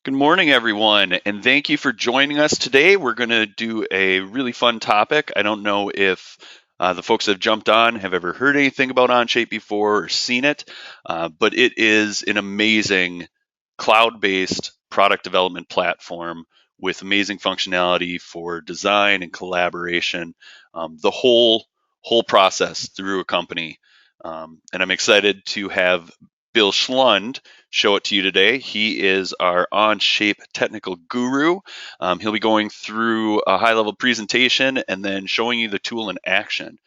Good morning, everyone, and thank you for joining us today. We're going to do a really fun topic. I don't know if the folks that have jumped on have ever heard anything about Onshape before or seen it, but it is an amazing cloud-based product development platform with amazing functionality for design and collaboration, the whole process through a company. And I'm excited to have Bill Schlund show it to you today. He is our Onshape technical guru. He'll be going through a high-level presentation and then showing you the tool in action.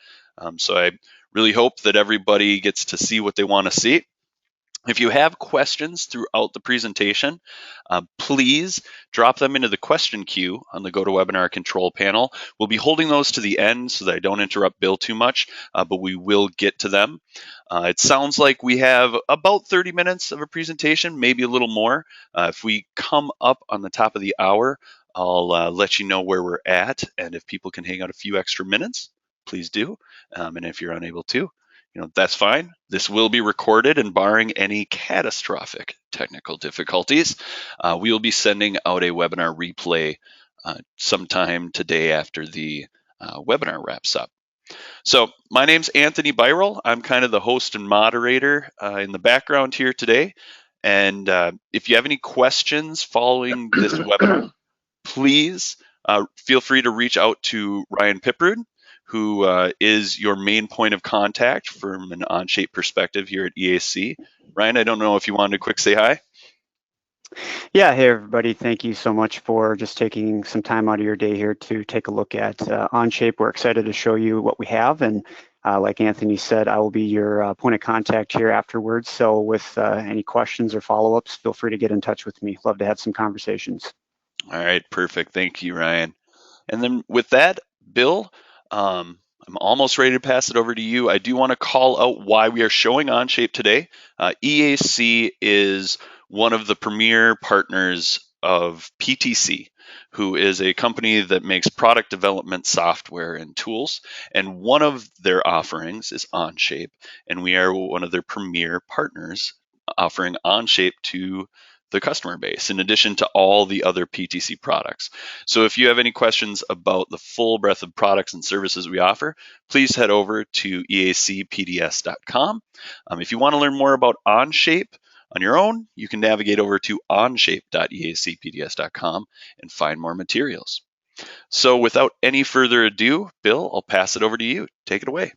So I really hope that everybody gets to see what they want to see. If you have questions throughout the presentation, please drop them into the question queue on the GoToWebinar control panel. We'll be holding those to the end so that I don't interrupt Bill too much, but we will get to them. It sounds like we have about 30 minutes of a presentation, maybe a little more. If we come up on the top of the hour, I'll let you know where we're at, and if people can hang out a few extra minutes, please do. And if you're unable to, that's fine. This will be recorded, and barring any catastrophic technical difficulties, we will be sending out a webinar replay sometime today after the webinar wraps up. So my name's Anthony Byrel. I'm kind of the host and moderator in the background here today. And if you have any questions following this webinar, please feel free to reach out to Ryan Piprud, who is your main point of contact from an Onshape perspective here at EAC. Ryan, I don't know if you wanted to quick say hi. Yeah, hey everybody, thank you so much for just taking some time out of your day here to take a look at Onshape. We're excited to show you what we have, and like Anthony said, I will be your point of contact here afterwards. So with any questions or follow-ups, feel free to get in touch with me. Love to have some conversations. All right, perfect. Thank you, Ryan. And then with that, Bill, I'm almost ready to pass it over to you. I do want to call out why we are showing Onshape today. EAC is one of the premier partners of PTC, who is a company that makes product development software and tools. And one of their offerings is Onshape, and we are one of their premier partners offering Onshape to the customer base, in addition to all the other PTC products. So if you have any questions about the full breadth of products and services we offer, please head over to EACPDS.com. If you want to learn more about Onshape on your own, you can navigate over to onshape.eacpds.com and find more materials. So without any further ado, Bill, I'll pass it over to you. Take it away.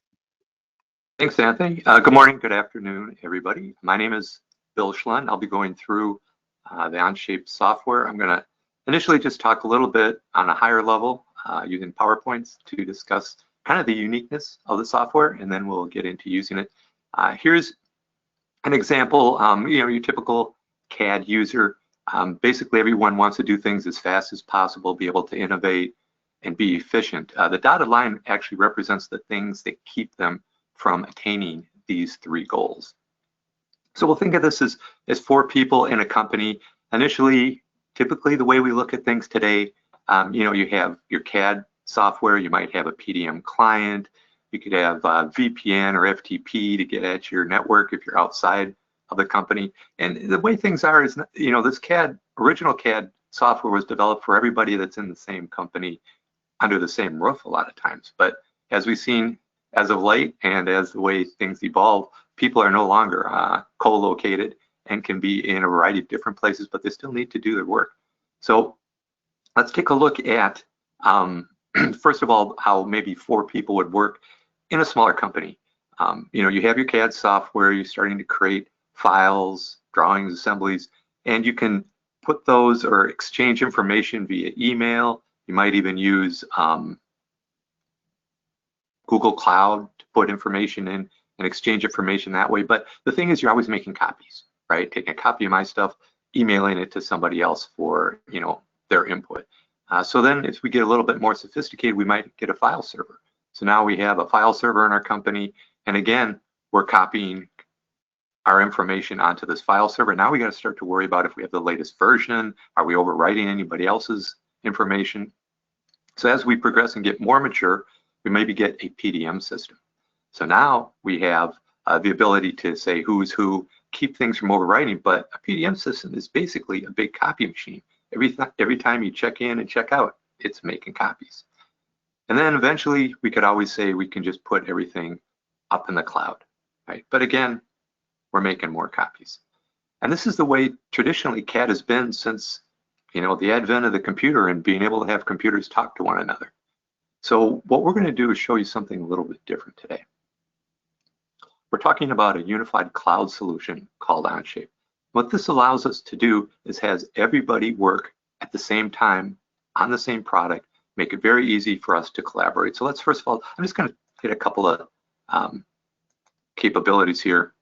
Thanks, Anthony. Good morning, good afternoon, everybody. My name is Bill Schlund. I'll be going through the Onshape software. I'm going to initially just talk a little bit on a higher level using PowerPoints to discuss kind of the uniqueness of the software, and then we'll get into using it. Here's an example. Your typical CAD user, basically everyone wants to do things as fast as possible, be able to innovate and be efficient. The dotted line actually represents the things that keep them from attaining these three goals. So we'll think of this as four people in a company. Initially, typically the way we look at things today, you have your CAD software, you might have a PDM client, you could have VPN or FTP to get at your network if you're outside of the company. And the way things are is, this original CAD software was developed for everybody that's in the same company under the same roof a lot of times. But as we've seen as of late, and as the way things evolve, people are no longer co-located and can be in a variety of different places, but they still need to do their work. So let's take a look at, first of all, how maybe four people would work in a smaller company. You have your CAD software, you're starting to create files, drawings, assemblies, and you can put those or exchange information via email. You might even use Google Cloud to put information in and exchange information that way. But the thing is, you're always making copies, right? Taking a copy of my stuff, emailing it to somebody else for their input. So then as we get a little bit more sophisticated, we might get a file server. So now we have a file server in our company, and again, we're copying our information onto this file server. Now we got to start to worry about if we have the latest version, are we overwriting anybody else's information? So as we progress and get more mature, we maybe get a PDM system. So now we have the ability to say who's who, keep things from overwriting, but a PDM system is basically a big copy machine. Every time you check in and check out, it's making copies. And then eventually we could always say we can just put everything up in the cloud, right? But again, we're making more copies. And this is the way traditionally CAD has been since, the advent of the computer and being able to have computers talk to one another. So what we're going to do is show you something a little bit different today. We're talking about a unified cloud solution called Onshape. What this allows us to do is has everybody work at the same time on the same product, make it very easy for us to collaborate. So let's first of all, I'm just going to hit a couple of capabilities here.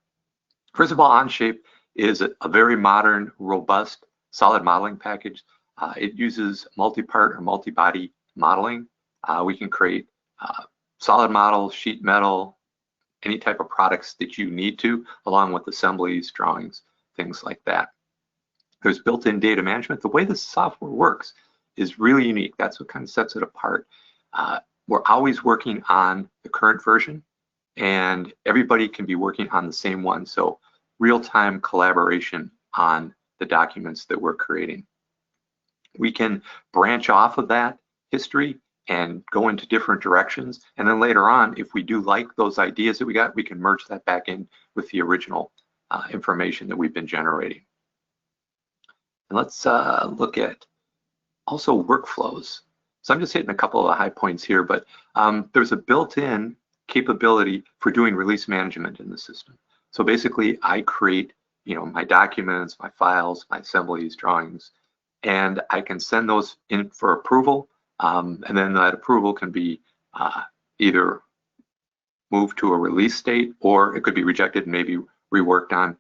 First of all, Onshape is a very modern, robust, solid modeling package. It uses multi-part or multi-body modeling. We can create solid models, sheet metal, any type of products that you need to, along with assemblies, drawings, things like that. There's built-in data management. The way this software works is really unique. That's what kind of sets it apart. We're always working on the current version, and everybody can be working on the same one. So real-time collaboration on the documents that we're creating. We can branch off of that history and go into different directions. And then later on, if we do like those ideas that we got, we can merge that back in with the original information that we've been generating. And let's look at also workflows. So I'm just hitting a couple of high points here, but there's a built-in capability for doing release management in the system. So basically, I create my documents, my files, my assemblies, drawings, and I can send those in for approval. And then that approval can be either moved to a release state, or it could be rejected and maybe reworked on.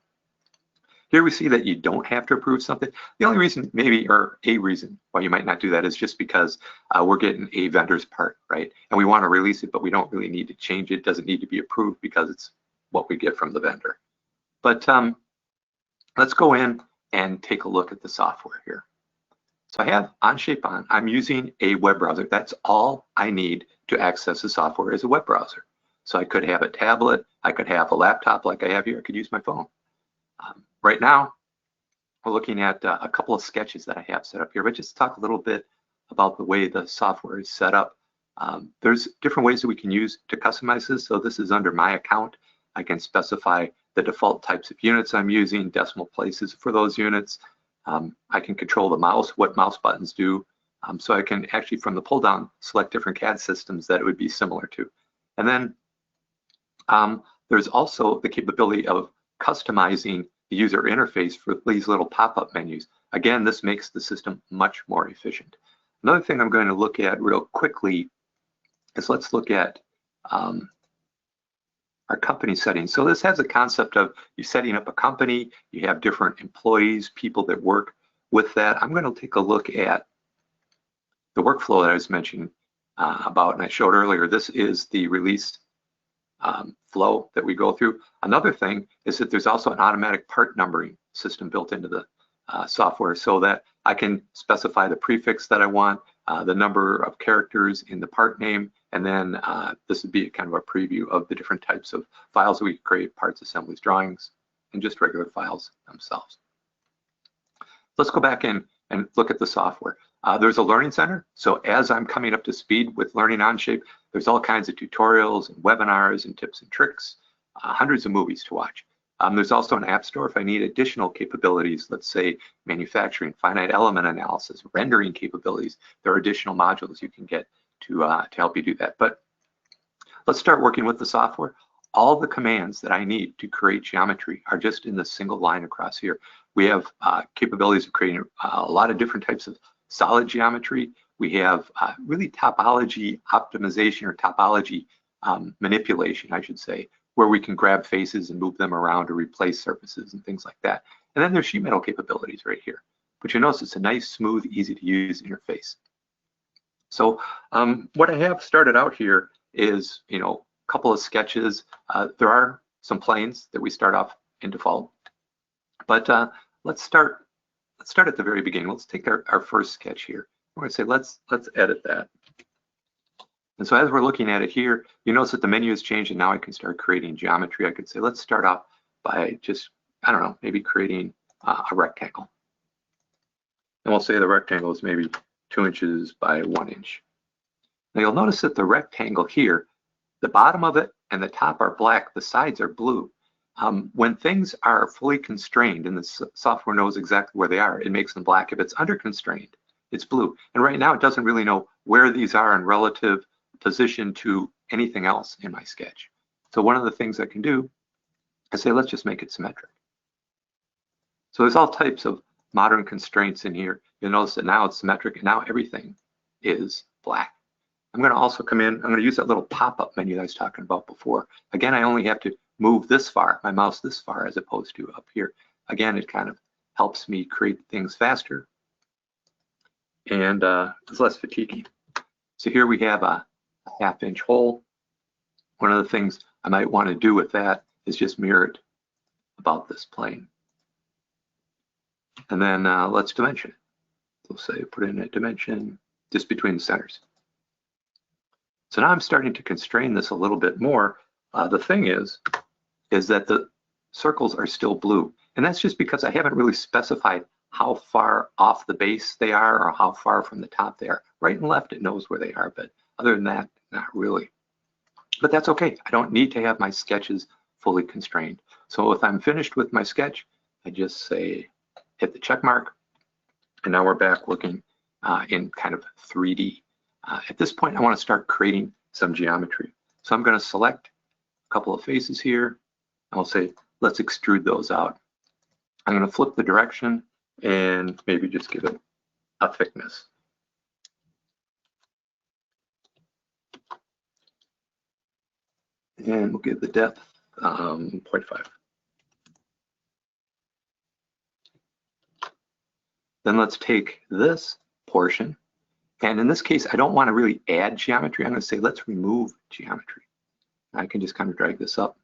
Here we see that you don't have to approve something. The only reason or a reason why you might not do that is just because we're getting a vendor's part, right? And we want to release it, but we don't really need to change it. It doesn't need to be approved because it's what we get from the vendor. But let's go in and take a look at the software here. So I have Onshape on. I'm using a web browser. That's all I need to access the software is a web browser. So I could have a tablet, I could have a laptop like I have here, I could use my phone. Right now, we're looking at a couple of sketches that I have set up here, but just talk a little bit about the way the software is set up. There's different ways that we can use to customize this. So this is under my account. I can specify the default types of units I'm using, decimal places for those units. I can control the mouse, what mouse buttons do. So I can actually, from the pull down, select different CAD systems that it would be similar to. And then there's also the capability of customizing the user interface for these little pop-up menus. Again, this makes the system much more efficient. Another thing I'm going to look at real quickly is let's look at our company settings. So this has a concept of you setting up a company, you have different employees, people that work with that. I'm going to take a look at the workflow that I was mentioning about, and I showed earlier. This is the release flow that we go through. Another thing is that there's also an automatic part numbering system built into the software so that I can specify the prefix that I want, the number of characters in the part name, and then this would be kind of a preview of the different types of files that we create, parts, assemblies, drawings, and just regular files themselves. Let's go back in and look at the software. There's a learning center. So as I'm coming up to speed with learning Onshape, there's all kinds of tutorials and webinars and tips and tricks, hundreds of movies to watch. There's also an app store if I need additional capabilities, let's say manufacturing, finite element analysis, rendering capabilities. There are additional modules you can get to help you do that. But let's start working with the software. All the commands that I need to create geometry are just in the single line across here. We have capabilities of creating a lot of different types of solid geometry. We have really topology optimization or topology manipulation, I should say, where we can grab faces and move them around to replace surfaces and things like that. And then there's sheet metal capabilities right here. But you notice it's a nice, smooth, easy to use interface. So what I have started out here is, a couple of sketches. There are some planes that we start off in default. But let's start at the very beginning. Let's take our first sketch here. We're going to say, let's edit that. And so as we're looking at it here, you notice that the menu has changed and now I can start creating geometry. I could say, let's start off by just I don't know, maybe creating a rectangle. And we'll say the rectangle is maybe 2 inches by 1 inch. Now you'll notice that the rectangle here, the bottom of it and the top are black, the sides are blue. When things are fully constrained and the software knows exactly where they are, it makes them black. If it's under constrained, it's blue. And right now it doesn't really know where these are in relative position to anything else in my sketch. So one of the things I can do is say, let's just make it symmetric. So there's all types of modern constraints in here. You'll notice that now it's symmetric and now everything is black. I'm going to also come in, I'm going to use that little pop-up menu that I was talking about before. Again, I only have to move this far, my mouse this far, as opposed to up here. Again, it kind of helps me create things faster and it's less fatiguing. So here we have a 1/2 inch hole. One of the things I might want to do with that is just mirror it about this plane. And then let's dimension it. So say put in a dimension just between the centers. So now I'm starting to constrain this a little bit more. The thing is that the circles are still blue. And that's just because I haven't really specified how far off the base they are or how far from the top they are. Right and left, it knows where they are, but other than that, not really. But that's okay. I don't need to have my sketches fully constrained. So if I'm finished with my sketch, I just say, hit the check mark. And now we're back looking in kind of 3D. At this point, I want to start creating some geometry. So I'm going to select a couple of faces here. I'll say, let's extrude those out. I'm going to flip the direction and maybe just give it a thickness. And we'll give the depth 0.5. Then let's take this portion. And in this case, I don't want to really add geometry. I'm going to say, let's remove geometry. I can just kind of drag this up.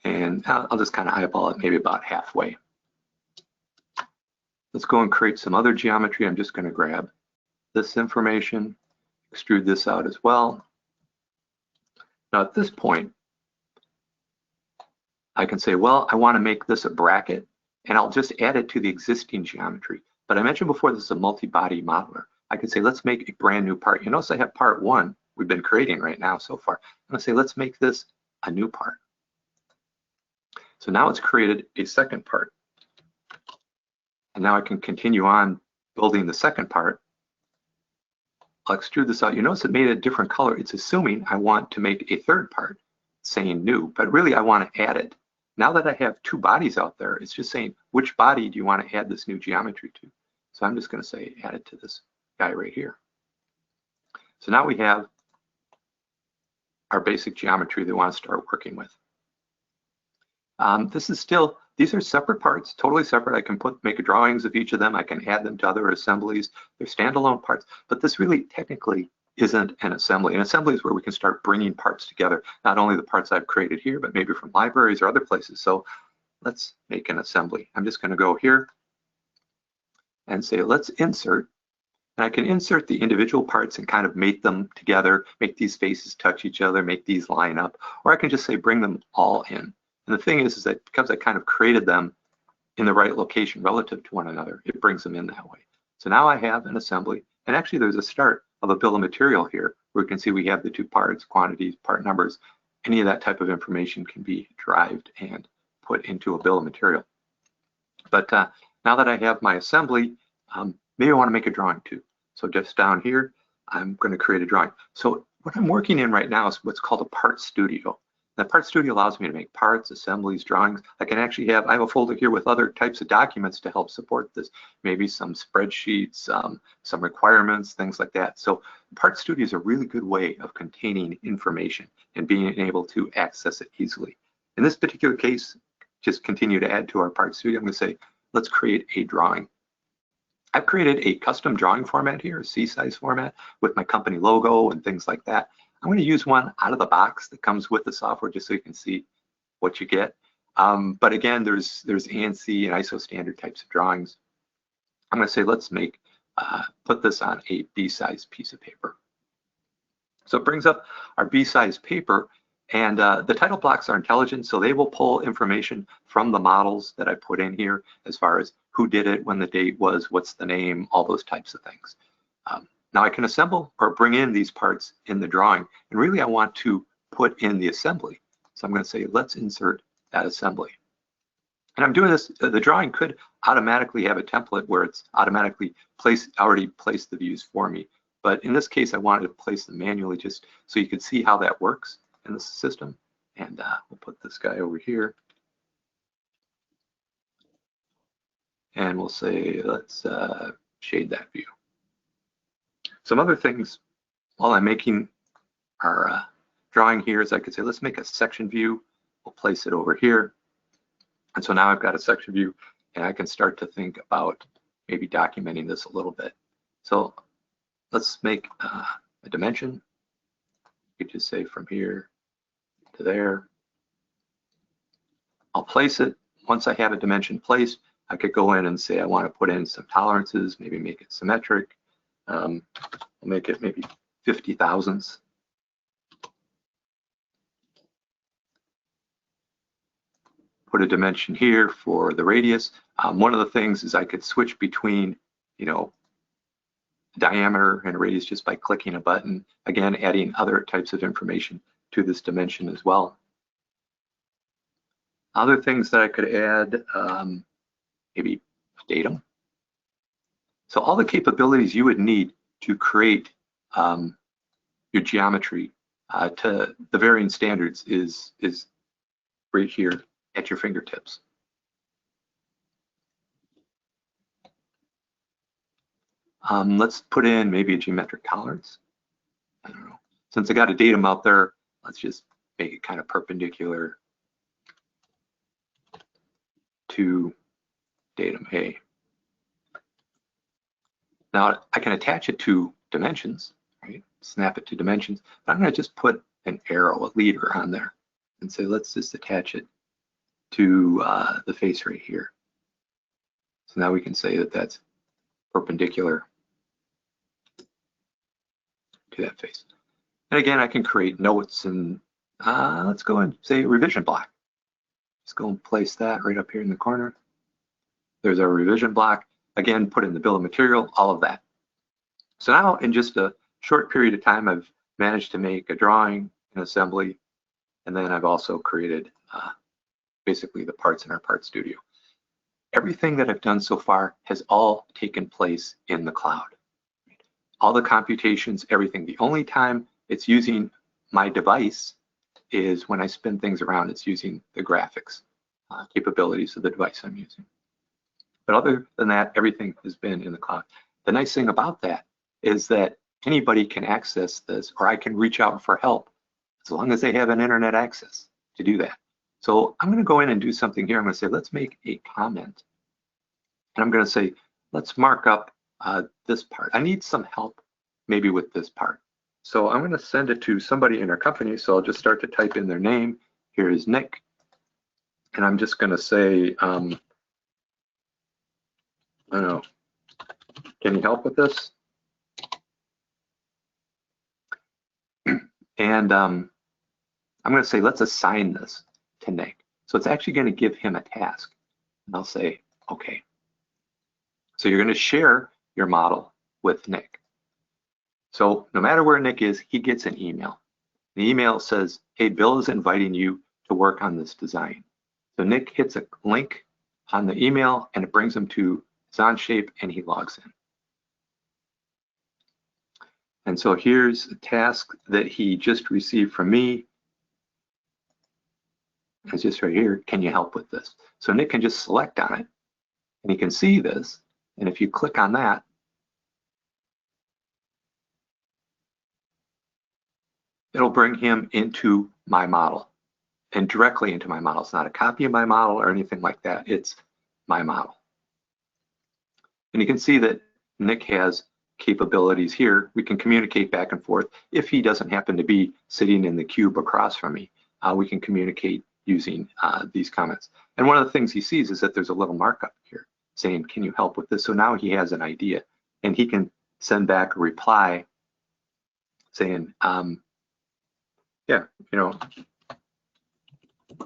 And I'll just kind of eyeball it maybe about halfway. Let's go and create some other geometry. I'm just going to grab this information, extrude this out as well. Now at this point, I can say, well, I want to make this a bracket, and I'll just add it to the existing geometry. But I mentioned before, this is a multi-body modeler. I could say, let's make a brand new part. You notice I have part 1 we've been creating right now so far. I'm going to say, let's make this a new part. So now it's created a second part. And now I can continue on building the second part. I'll extrude this out. You notice it made a different color. It's assuming I want to make a third part saying new, but really I want to add it. Now that I have 2 bodies out there, it's just saying, which body do you want to add this new geometry to? So I'm just going to say, add it to this guy right here. So now we have our basic geometry that we want to start working with. These are separate parts, totally separate. I can make drawings of each of them. I can add them to other assemblies. They're standalone parts, but this really technically isn't an assembly. An assembly is where we can start bringing parts together, not only the parts I've created here, but maybe from libraries or other places. So let's make an assembly. I'm just going to go here and say, let's insert. And I can insert the individual parts and kind of mate them together, make these faces touch each other, make these line up, or I can just say bring them all in. And the thing is that because I kind of created them in the right location relative to one another, it brings them in that way. So now I have an assembly, and actually there's a start of a bill of material here where we can see we have the 2 parts, quantities, part numbers. Any of that type of information can be derived and put into a bill of material. But now that I have my assembly, maybe I want to make a drawing too. So just down here, I'm going to create a drawing. So what I'm working in right now is what's called a part studio. That part studio allows me to make parts, assemblies, drawings. I can actually I have a folder here with other types of documents to help support this. Maybe some spreadsheets, some requirements, things like that. So part studio is a really good way of containing information and being able to access it easily. In this particular case, just continue to add to our part studio. I'm going to say, let's create a drawing. I've created a custom drawing format here, a C-size format with my company logo and things like that. I'm going to use one out of the box that comes with the software just so you can see what you get. But again, there's ANSI and ISO standard types of drawings. I'm going to say, let's put this on a B-size piece of paper. So it brings up our B-size paper. And the title blocks are intelligent, so they will pull information from the models that I put in here as far as who did it, when the date was, what's the name, all those types of things. Now I can assemble or bring in these parts in the drawing, and really I want to put in the assembly. So I'm going to say, let's insert that assembly. And I'm doing this, the drawing could automatically have a template where it's automatically already placed the views for me. But in this case, I wanted to place them manually just so you could see how that works in the system. And we'll put this guy over here. And we'll say, let's shade that view. Some other things while I'm making our drawing here is I could say, let's make a section view. We'll place it over here. And so now I've got a section view, and I can start to think about maybe documenting this a little bit. So let's make a dimension. You could just say from here to there. I'll place it. Once I have a dimension placed, I could go in and say I want to put in some tolerances, maybe make it symmetric. I'll make it maybe 50 thousandths. Put a dimension here for the radius. One of the things is I could switch between, diameter and radius just by clicking a button. Again, adding other types of information to this dimension as well. Other things that I could add, maybe datum. So all the capabilities you would need to create your geometry to the varying standards is right here at your fingertips. Let's put in maybe a geometric tolerance. I don't know. Since I got a datum out there, let's just make it kind of perpendicular to datum A. Now I can attach it to dimensions, right? Snap it to dimensions. But I'm going to just put an arrow, a leader on there, and say let's just attach it to the face right here. So now we can say that that's perpendicular to that face. And again, I can create notes, and let's go and say revision block. Let's go and place that right up here in the corner. There's our revision block. Again, put in the bill of material, all of that. So now in just a short period of time, I've managed to make a drawing, an assembly, and then I've also created basically the parts in our part studio. Everything that I've done so far has all taken place in the cloud. All the computations, everything. The only time it's using my device is when I spin things around. It's using the graphics capabilities of the device I'm using. But other than that, everything has been in the cloud. The nice thing about that is that anybody can access this, or I can reach out for help as long as they have an internet access to do that. So I'm going to go in and do something here. I'm going to say, let's make a comment. And I'm going to say, let's mark up this part. I need some help maybe with this part. So I'm going to send it to somebody in our company. So I'll just start to type in their name. Here is Nick. And I'm just going to say, I don't know, can you help with this? And I'm going to say, let's assign this to Nick. So it's actually going to give him a task. And I'll say, okay. So you're going to share your model with Nick. So no matter where Nick is, he gets an email. The email says, hey, Bill is inviting you to work on this design. So Nick hits a link on the email and it brings him to Onshape and he logs in. And so here's a task that he just received from me. It's just right here, can you help with this? So Nick can just select on it and he can see this. And if you click on that, it'll bring him into my model and directly into my model. It's not a copy of my model or anything like that. It's my model. And you can see that Nick has capabilities here. We can communicate back and forth. If he doesn't happen to be sitting in the cube across from me, we can communicate using these comments. And one of the things he sees is that there's a little markup here saying, can you help with this? So now he has an idea and he can send back a reply saying, yeah,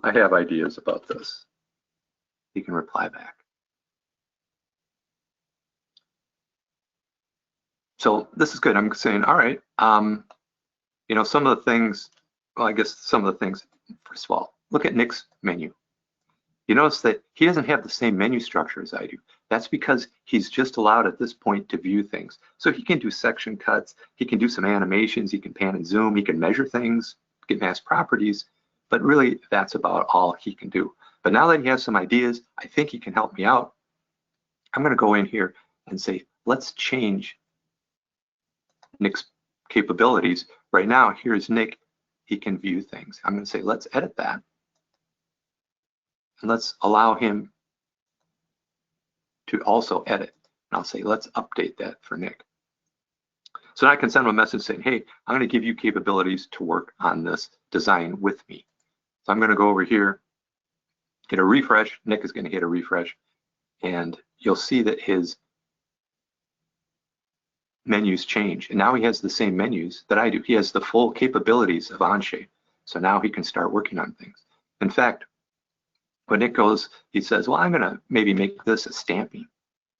I have ideas about this. He can reply back. So this is good. I'm saying, all right, you know, some of the things, well, I guess some of the things, first of all, look at Nick's menu. You notice that he doesn't have the same menu structure as I do. That's because he's just allowed at this point to view things. So he can do section cuts, he can do some animations, he can pan and zoom, he can measure things, get mass properties, but really that's about all he can do. But now that he has some ideas, I think he can help me out. I'm gonna go in here and say, let's change Nick's capabilities. Right now, here's Nick, he can view things. I'm gonna say, let's edit that. And let's allow him to also edit. And I'll say, let's update that for Nick. So now I can send him a message saying, hey, I'm going to give you capabilities to work on this design with me. So I'm going to go over here, hit a refresh. Nick is going to hit a refresh. And you'll see that his menus change. And now he has the same menus that I do. He has the full capabilities of Onshape. So now he can start working on things. In fact, when Nick goes, he says, well, I'm going to maybe make this a stamping.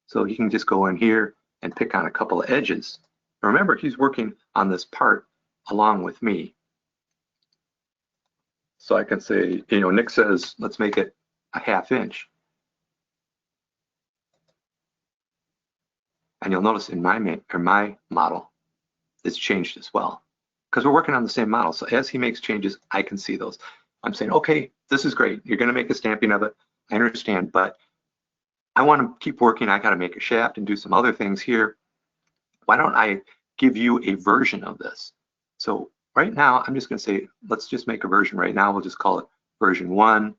So he can just go in here and pick on a couple of edges. Remember, he's working on this part along with me. So I can say, you know, Nick says, let's make it a 1/2 inch. And you'll notice in my model, it's changed as well, because we're working on the same model. So as he makes changes, I can see those. I'm saying, okay, this is great. You're going to make a stamping of it. I understand, but I want to keep working. I got to make a shaft and do some other things here. Why don't I give you a version of this? So right now, I'm just going to say, let's just make a version right now. We'll just call it version 1.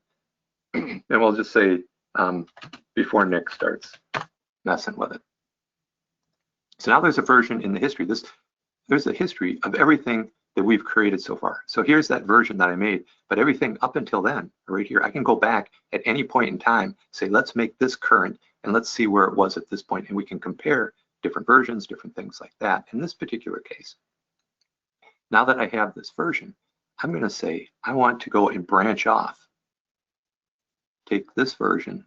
And we'll just say before Nick starts messing with it. So now there's a version in the history. There's a history of everything that we've created so far. So here's that version that I made, but everything up until then, right here, I can go back at any point in time, say, let's make this current, and let's see where it was at this point, and we can compare different versions, different things like that. In this particular case, now that I have this version, I'm going to say, I want to go and branch off. Take this version,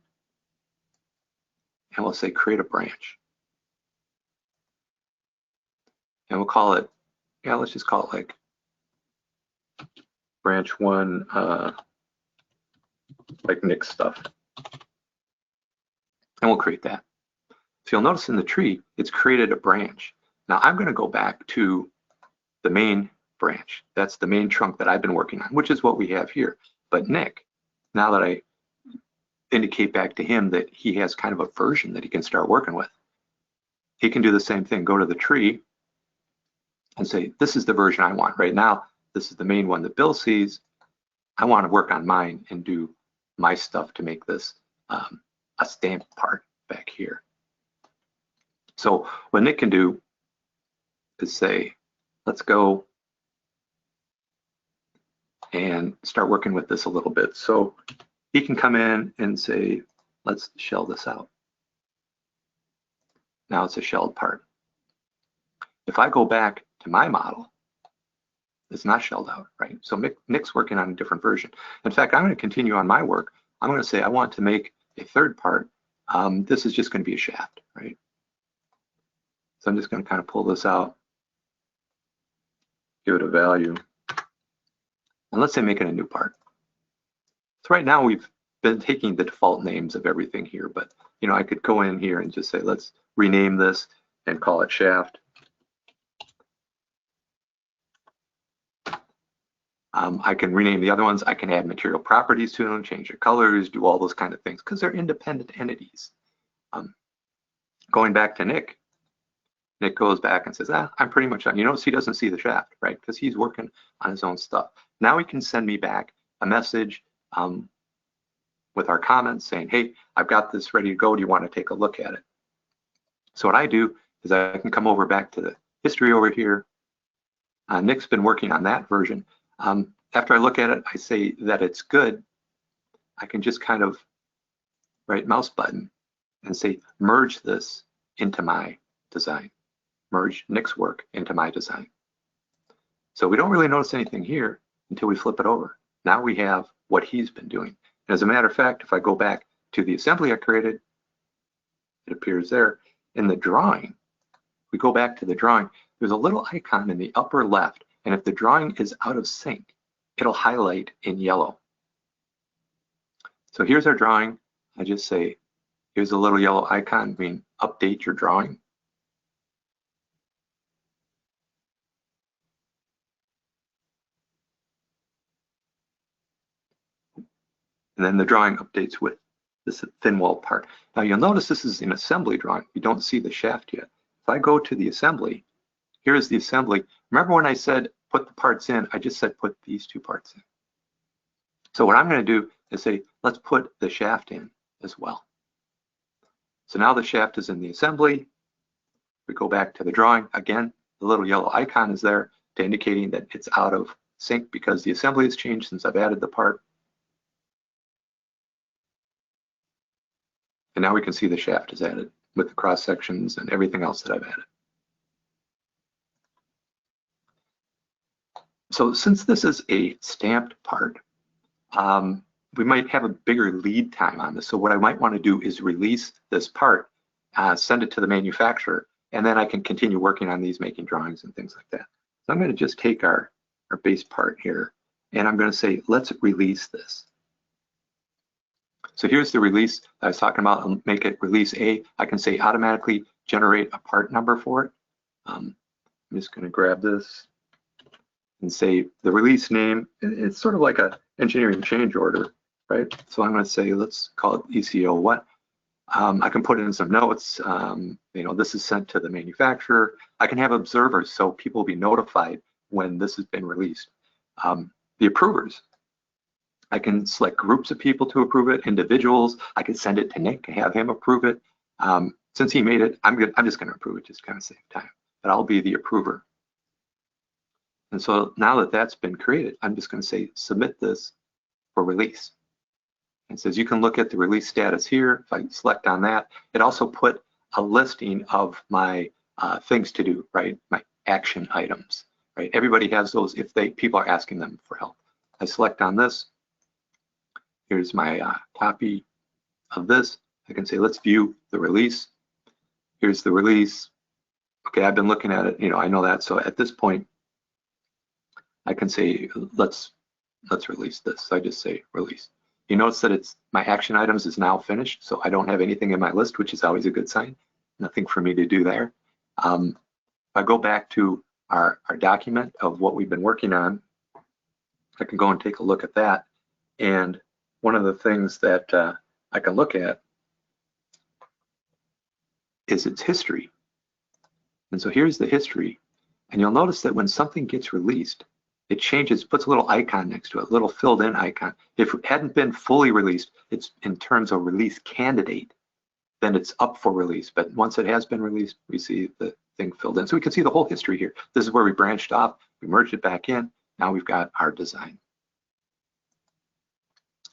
and we'll say, create a branch. And we'll call it, yeah, let's just call it like branch 1, like Nick's stuff. And we'll create that. So you'll notice in the tree, it's created a branch. Now I'm going to go back to the main branch. That's the main trunk that I've been working on, which is what we have here. But Nick, now that I indicate back to him that he has kind of a version that he can start working with, he can do the same thing. Go to the tree and say, this is the version I want. Right now, this is the main one that Bill sees. I want to work on mine and do my stuff to make this a stamp part back here. So what Nick can do is say, let's go and start working with this a little bit. So he can come in and say, let's shell this out. Now it's a shelled part. If I go back to my model, it's not shelled out, right? So Nick's working on a different version. In fact, I'm going to continue on my work. I'm going to say I want to make a third part. This is just going to be a shaft, right? So I'm just going to kind of pull this out, give it a value, and let's say make it a new part. So right now we've been taking the default names of everything here, but you know, I could go in here and just say, let's rename this and call it shaft. I can rename the other ones. I can add material properties to them, change their colors, do all those kind of things because they're independent entities. Going back to Nick, Nick goes back and says, I'm pretty much done. You notice he doesn't see the shaft, right? Because he's working on his own stuff. Now he can send me back a message with our comments saying, hey, I've got this ready to go. Do you want to take a look at it? So what I do is I can come over back to the history over here. Nick's been working on that version. After I look at it, I say that it's good. I can just kind of right mouse button and say, merge this into my design. Merge Nick's work into my design. So we don't really notice anything here until we flip it over. Now we have what he's been doing. And as a matter of fact, if I go back to the assembly I created, it appears there. In the drawing, we go back to the drawing, there's a little icon in the upper left, and if the drawing is out of sync, it'll highlight in yellow. So here's our drawing. I just say, here's a little yellow icon, meaning update your drawing. And then the drawing updates with this thin wall part. Now you'll notice this is an assembly drawing. You don't see the shaft yet. If I go to the assembly, here's the assembly. Remember when I said put the parts in, I just said put these two parts in. So what I'm going to do is say, let's put the shaft in as well. So now the shaft is in the assembly. We go back to the drawing. Again, the little yellow icon is there to indicating that it's out of sync because the assembly has changed since I've added the part. And now we can see the shaft is added with the cross sections and everything else that I've added. So since this is a stamped part, we might have a bigger lead time on this. So what I might want to do is release this part, send it to the manufacturer, and then I can continue working on these, making drawings and things like that. So I'm going to just take our base part here, and I'm going to say, let's release this. So here's the release I was talking about. I'll make it release A. I can say automatically generate a part number for it. I'm just going to grab this and say the release name. It's sort of like a engineering change order, right? So I'm going to say, let's call it ECO what. I can put in some notes. This is sent to the manufacturer. I can have observers so people will be notified when this has been released. The approvers, I can select groups of people to approve it, individuals. I can send it to Nick and have him approve it. Since he made it, I'm just going to approve it, just kind of save time. But I'll be the approver. And so now that that's been created, I'm just going to say submit this for release. It says you can look at the release status here. If I select on that, it also put a listing of my things to do, right? My action items, right? Everybody has those if people are asking them for help. I select on this. Here's my copy of this. I can say, let's view the release. Here's the release. Okay, I've been looking at it, I know that. So at this point, I can say, let's release this. So I just say release. You notice that it's my action items is now finished. So I don't have anything in my list, which is always a good sign. Nothing for me to do there. If I go back to our document of what we've been working on, I can go and take a look at that. And one of the things that I can look at is its history. And so here's the history. And you'll notice that when something gets released, it changes, puts a little icon next to it, a little filled in icon. If it hadn't been fully released, it's in terms of release candidate, then it's up for release. But once it has been released, we see the thing filled in. So we can see the whole history here. This is where we branched off, we merged it back in. Now we've got our design.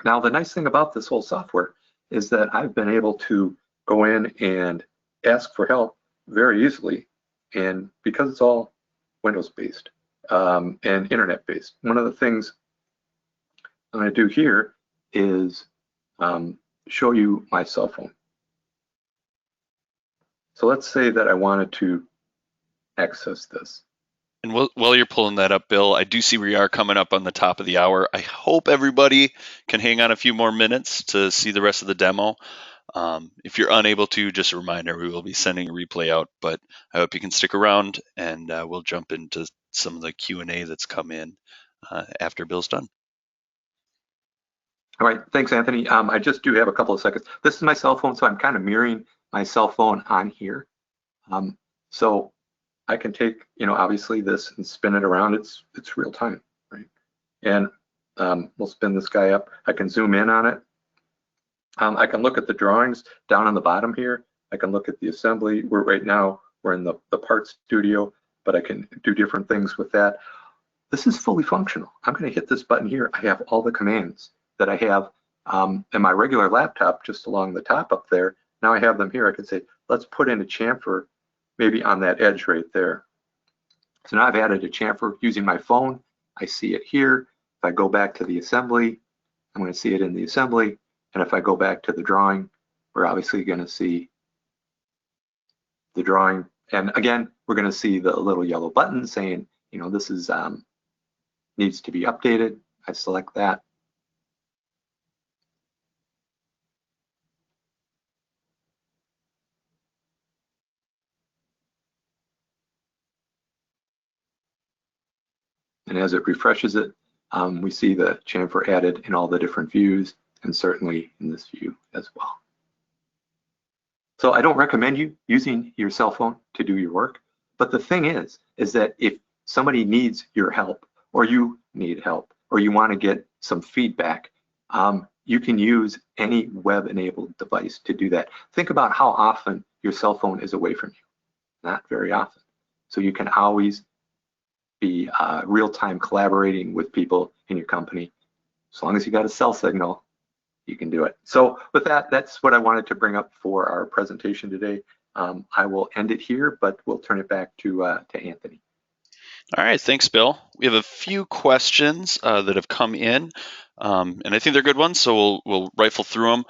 Now, the nice thing about this whole software is that I've been able to go in and ask for help very easily. And because it's all Windows-based and internet-based, one of the things I'm going to do here is show you my cell phone. So let's say that I wanted to access this. And while you're pulling that up, Bill, I do see we are coming up on the top of the hour. I hope everybody can hang on a few more minutes to see the rest of the demo. If you're unable to, just a reminder, we will be sending a replay out, but I hope you can stick around and we'll jump into some of the Q&A that's come in after Bill's done. All right, thanks, Anthony. I just do have a couple of seconds. This is my cell phone, so I'm kind of mirroring my cell phone on here. So I can take, obviously this and spin it around. It's real time, right? And we'll spin this guy up. I can zoom in on it. I can look at the drawings down on the bottom here. I can look at the assembly. Right now we're in the part studio, but I can do different things with that. This is fully functional. I'm going to hit this button here. I have all the commands that I have in my regular laptop just along the top up there. Now I have them here. I can say, let's put in a chamfer maybe on that edge right there. So now I've added a chamfer using my phone. I see it here. If I go back to the assembly, I'm going to see it in the assembly. And if I go back to the drawing, we're obviously going to see the drawing. And again, we're going to see the little yellow button saying, this is needs to be updated. I select that. And as it refreshes it, we see the chamfer added in all the different views, and certainly in this view as well. So I don't recommend you using your cell phone to do your work, but the thing is that if somebody needs your help, or you need help, or you want to get some feedback, you can use any web-enabled device to do that. Think about how often your cell phone is away from you. Not very often. So you can always be real-time collaborating with people in your company. As long as you got a cell signal, you can do it. So with that, that's what I wanted to bring up for our presentation today. I will end it here, but we'll turn it back to Anthony. All right, thanks, Bill. We have a few questions that have come in, and I think they're good ones, so we'll rifle through them.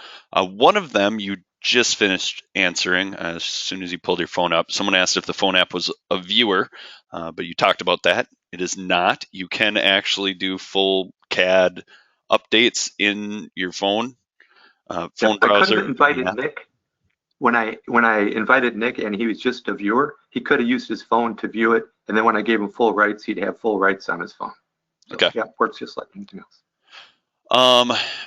One of them you just finished answering as soon as you pulled your phone up. Someone asked if the phone app was a viewer, but you talked about that. It is not. You can actually do full CAD updates in your phone browser. I could have invited Nick. When I invited Nick and he was just a viewer, he could have used his phone to view it, and then when I gave him full rights, he'd have full rights on his phone. So, okay. Yeah, works just like anything else.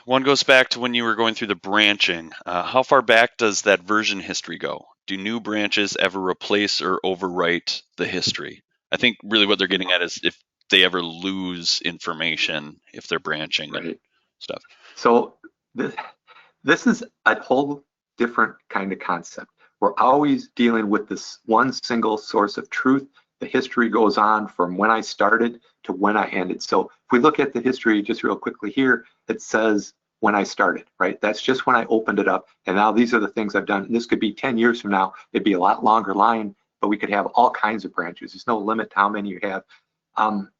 One goes back to when you were going through the branching. How far back does that version history go? Do new branches ever replace or overwrite the history? I think really what they're getting at is if they ever lose information, if they're branching Right. and stuff. So this is a whole different kind of concept. We're always dealing with this one single source of truth. The history goes on from when I started to when I ended. So if we look at the history just real quickly here, it says when I started, right? That's just when I opened it up. And now these are the things I've done. And this could be 10 years from now. It'd be a lot longer line, but we could have all kinds of branches. There's no limit to how many you have.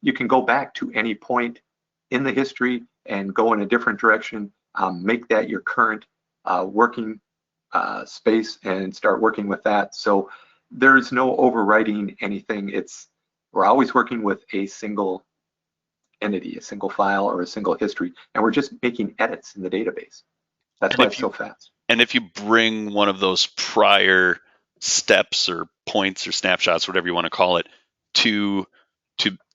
You can go back to any point in the history and go in a different direction, make that your current working space and start working with that. So there's no overwriting anything. We're always working with a single entity, a single file or a single history, and we're just making edits in the database. That's why it's so fast. And if you bring one of those prior steps or points or snapshots, whatever you want to call it, to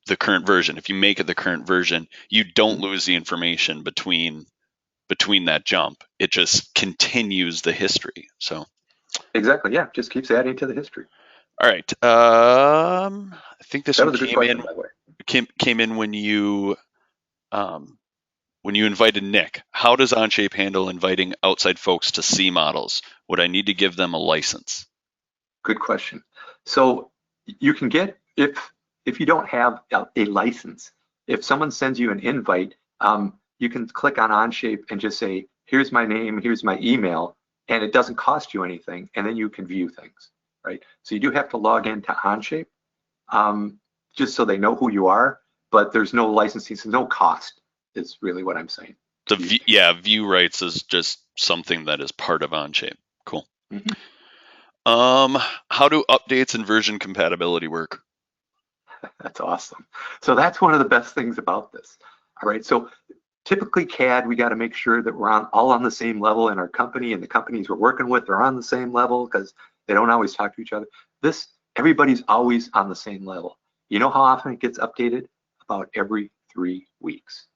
the current version, if you make it the current version, you don't lose the information between that jump. It just continues the history. So exactly, yeah, just keeps adding to the history. All right. I think this one came in when you invited Nick. How does Onshape handle inviting outside folks to see models? Would I need to give them a license? Good question. So you can get, if you don't have a license, if someone sends you an invite, you can click on Onshape and just say, here's my name, here's my email, and it doesn't cost you anything, and then you can view things, right? So you do have to log into Onshape just so they know who you are, but there's no licensing, so no cost is really what I'm saying. View rights is just something that is part of Onshape. Cool. Mm-hmm. How do updates and version compatibility work? That's awesome. So that's one of the best things about this. All right, so typically CAD, we got to make sure that we're all on the same level in our company, and the companies we're working with are on the same level because they don't always talk to each other. Everybody's always on the same level. You know how often it gets updated? About every 3 weeks.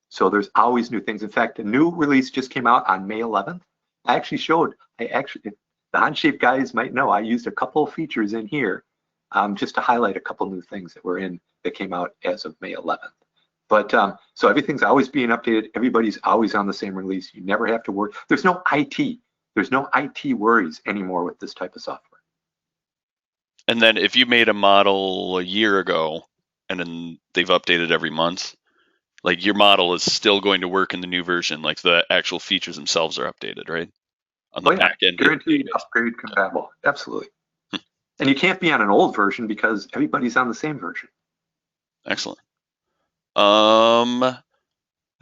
So there's always new things. In fact, a new release just came out on May 11th. The Onshape guys might know I used a couple of features in here just to highlight a couple new things that came out as of May 11th. But so everything's always being updated. Everybody's always on the same release. You never have to worry. There's no IT. There's no IT worries anymore with this type of software. And then if you made a model a year ago and then they've updated every month, like your model is still going to work in the new version, like the actual features themselves are updated, right? On the back end. Guaranteed upgrade compatible. Absolutely. And you can't be on an old version because everybody's on the same version. Excellent.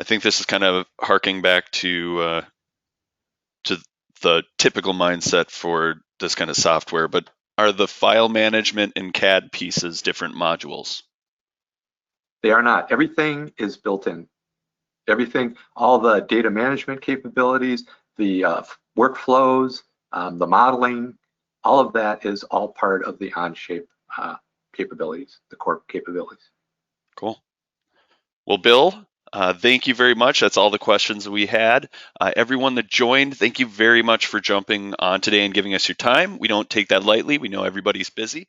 I think this is kind of harking back to the typical mindset for this kind of software, but are the file management and CAD pieces different modules? They are not. Everything is built in. Everything, all the data management capabilities, the workflows, the modeling, all of that is all part of the Onshape capabilities, the core capabilities. Cool. Well, Bill, thank you very much. That's all the questions we had. Everyone that joined, thank you very much for jumping on today and giving us your time. We don't take that lightly. We know everybody's busy.